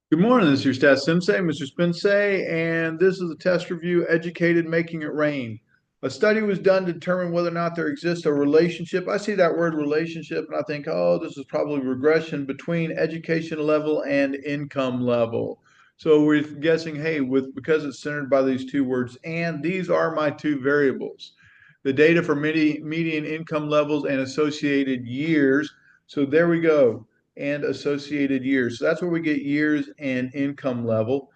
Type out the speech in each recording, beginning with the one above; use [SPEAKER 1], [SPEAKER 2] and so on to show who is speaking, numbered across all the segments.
[SPEAKER 1] Good morning, this is your Stat Sensei, Mr. Spensei, and this is a test review, Educated Making It Rain. A study was done to determine whether or not there exists a relationship. I see that word relationship and I think, oh, this is probably regression between education level and income level. So we're guessing, hey, because it's centered by these two words, and these are my two variables. The data for median income levels and associated years. So there we go, and associated years. So that's where we get years and income level.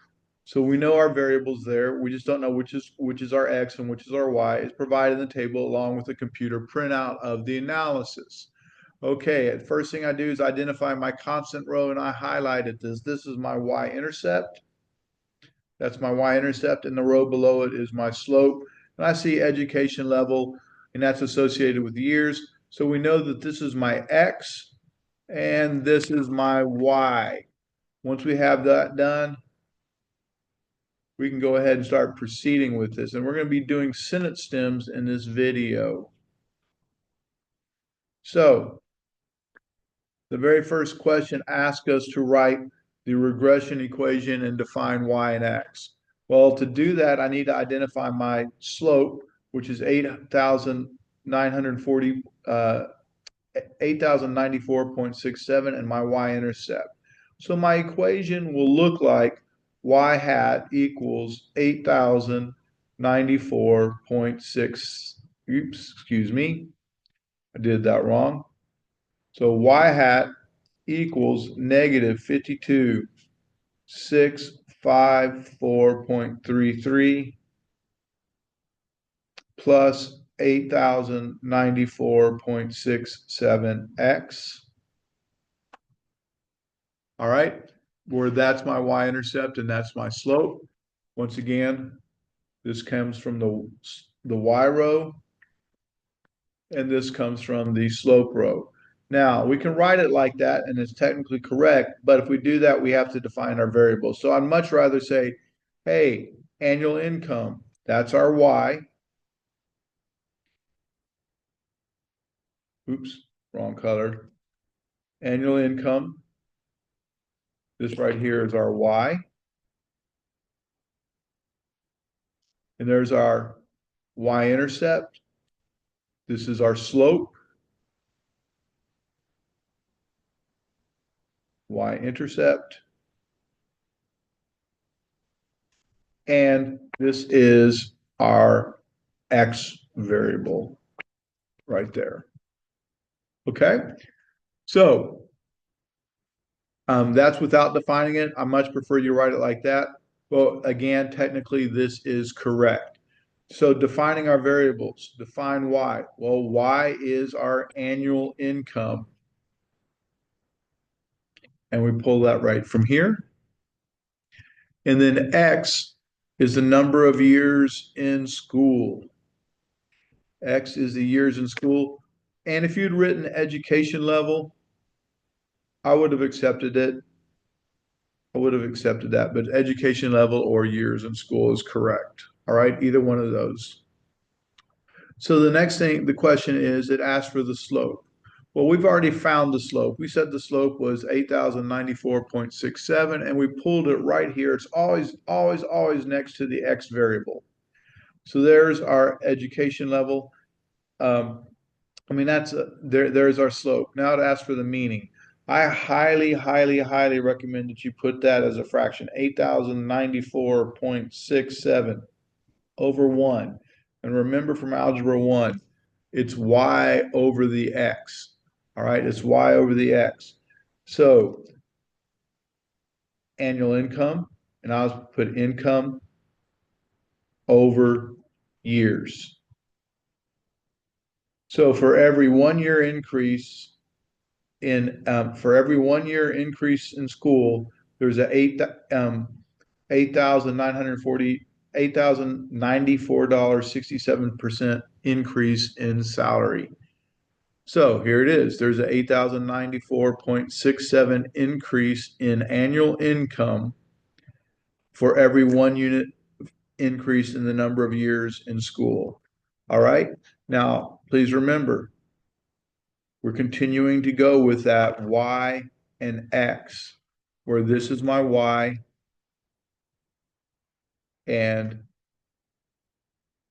[SPEAKER 1] So we know our variables there. We just don't know which is our X and which is our Y. It's provided in the table along with a computer printout of the analysis. Okay, the first thing I do is identify my constant row and I highlighted this. This is my Y-intercept. That's my Y-intercept, and the row below it is my slope. And I see education level, and that's associated with years. So we know that this is my X and this is my Y. Once we have that done, we can go ahead and start proceeding with this. And we're going to be doing sentence stems in this video. So the very first question asks us to write the regression equation and define y and x. Well, to do that, I need to identify my slope, which is 8,940, 8,094.67, and my y-intercept. So my equation will look like y hat equals 8,094.6. Oops, excuse me, I did that wrong. So y hat equals negative 52,654.33 plus 8,094.67x. All right, where that's my y-intercept and that's my slope. Once again, this comes from the y row, and this comes from the slope row. Now, we can write it like that, and it's technically correct, but if we do that, we have to define our variables. So I'd much rather say, hey, annual income, that's our y. Oops, wrong color. Annual income, this right here is our y. And there's our y-intercept. This is our slope, y-intercept. And this is our x variable right there. Okay, so that's without defining it. I much prefer you write it like that. Well, again, technically this is correct. So defining our variables, define y. Well, y is our annual income. And we pull that right from here. And then x is the number of years in school. X is the years in school. And if you'd written education level, I would have accepted it. I would have accepted that, but education level or years in school is correct. All right, either one of those. So the next thing, the question is, it asks for the slope. Well, we've already found the slope. We said the slope was 8,094.67, and we pulled it right here. It's always, always, always next to the x variable. So there's our education level. I mean, there's our slope. Now it asks for the meaning. I highly, highly, highly recommend that you put that as a fraction, 8,094.67 over 1. And remember from Algebra 1, it's y over the x. All right, it's y over the x. So annual income, and I'll put income over years. So for every 1 year increase for every 1 year increase in school, there's a 8,940 $8,094.67% increase in salary. So here it is. There's an 8,094.67 increase in annual income for every 1 unit increase in the number of years in school. All right. Now, please remember, we're continuing to go with that y and x. where this is my Y and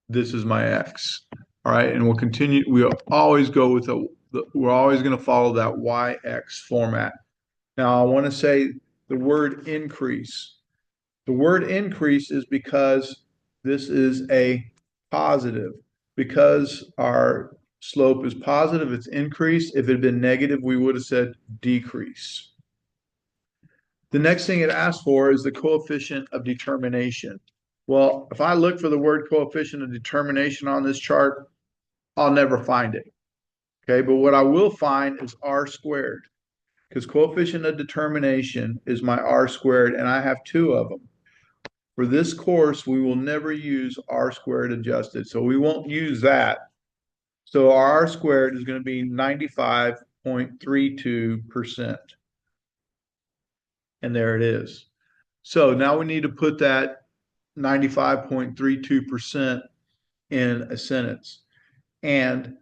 [SPEAKER 1] this is my X. All right, and we'll continue. We'll always go with we're always going to follow that YX format. Now, I want to say the word increase. The word increase is because this is a positive. Because our slope is positive, it's increased. If it had been negative, we would have said decrease. The next thing it asks for is the coefficient of determination. Well, if I look for the word coefficient of determination on this chart, I'll never find it. Okay, but what I will find is R squared, because coefficient of determination is my R squared, and I have two of them. For this course, we will never use R squared adjusted, so we won't use that. So our R squared is going to be 95.32%. And there it is. So now we need to put that 95.32% in a sentence. And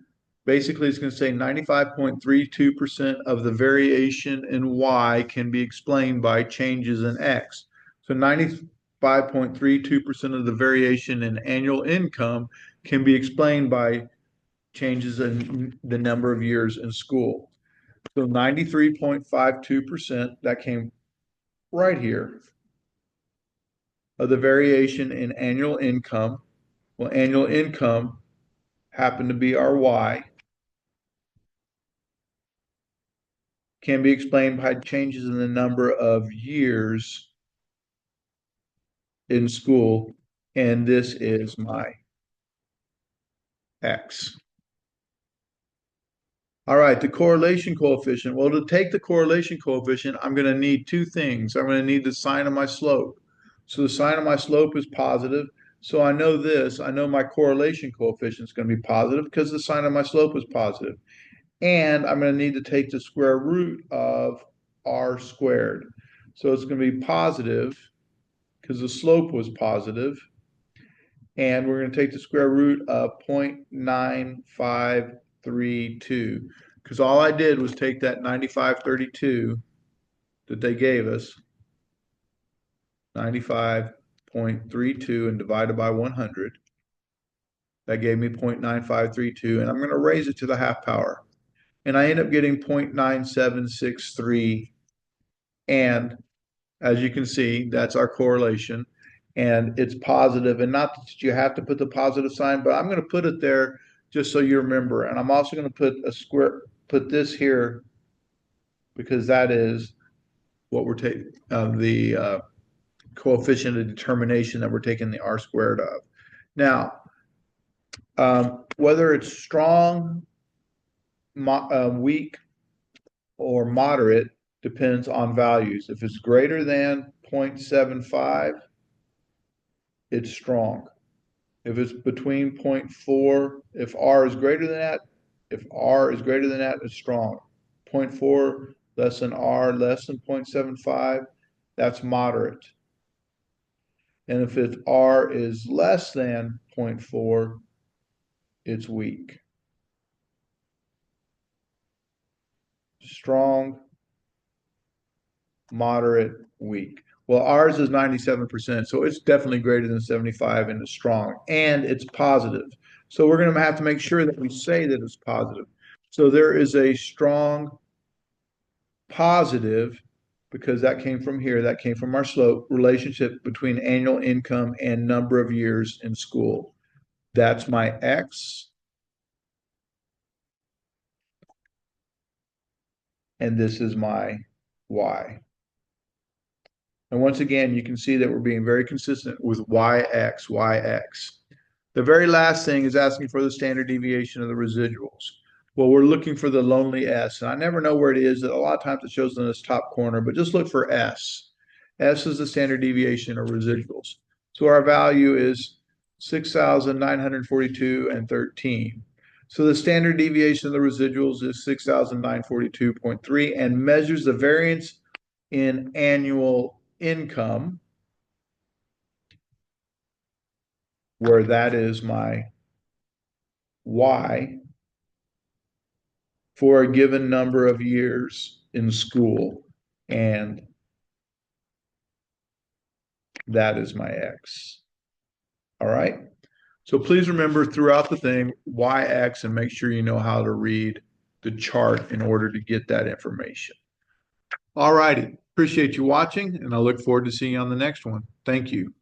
[SPEAKER 1] basically, it's going to say 95.32% of the variation in Y can be explained by changes in X. So 95.32% of the variation in annual income can be explained by changes in the number of years in school. So 93.52%, that came right here, of the variation in annual income. Well, annual income happened to be our Y, can be explained by changes in the number of years in school, and this is my X. All right, the correlation coefficient. Well, to take the correlation coefficient, I'm going to need two things. I'm going to need the sine of my slope. So the sine of my slope is positive. So I know this. I know my correlation coefficient is going to be positive because the sine of my slope is positive. And I'm going to need to take the square root of R squared. So it's going to be positive because the slope was positive. And we're going to take the square root of 0.9532 because all I did was take that 9532 that they gave us, 95.32, and divide it by 100. That gave me 0.9532, and I'm going to raise it to the half power. And I end up getting 0.9763. And as you can see, that's our correlation. And it's positive, and not that you have to put the positive sign, but I'm going to put it there just so you remember. And I'm also going to put a square, put this here because that is what we're taking, the coefficient of determination that we're taking the R squared of. Now, whether it's strong, weak, or moderate depends on values. If it's greater than 0.75, it's strong. If it's between 0.4, if R is greater than that, it's strong. 0.4 less than R, less than 0.75, that's moderate. And if R is less than 0.4, it's weak. Strong, moderate, weak. Well, ours is 97%, so it's definitely greater than 75 and it's strong, and it's positive. So we're going to have to make sure that we say that it's positive. So there is a strong positive, because that came from here, that came from our slope, relationship between annual income and number of years in school. That's my X. And this is my Y. And once again, you can see that we're being very consistent with YX, YX. The very last thing is asking for the standard deviation of the residuals. Well, we're looking for the lonely S, and I never know where it is. A lot of times it shows in this top corner, but just look for S. S is the standard deviation of residuals. So our value is 6,942 and 13. So the standard deviation of the residuals is 6,942.3 and measures the variance in annual income, where that is my Y, for a given number of years in school. And That is my X. All right. So please remember throughout the thing, YX, and make sure you know how to read the chart in order to get that information. All righty. Appreciate you watching, and I look forward to seeing you on the next one. Thank you.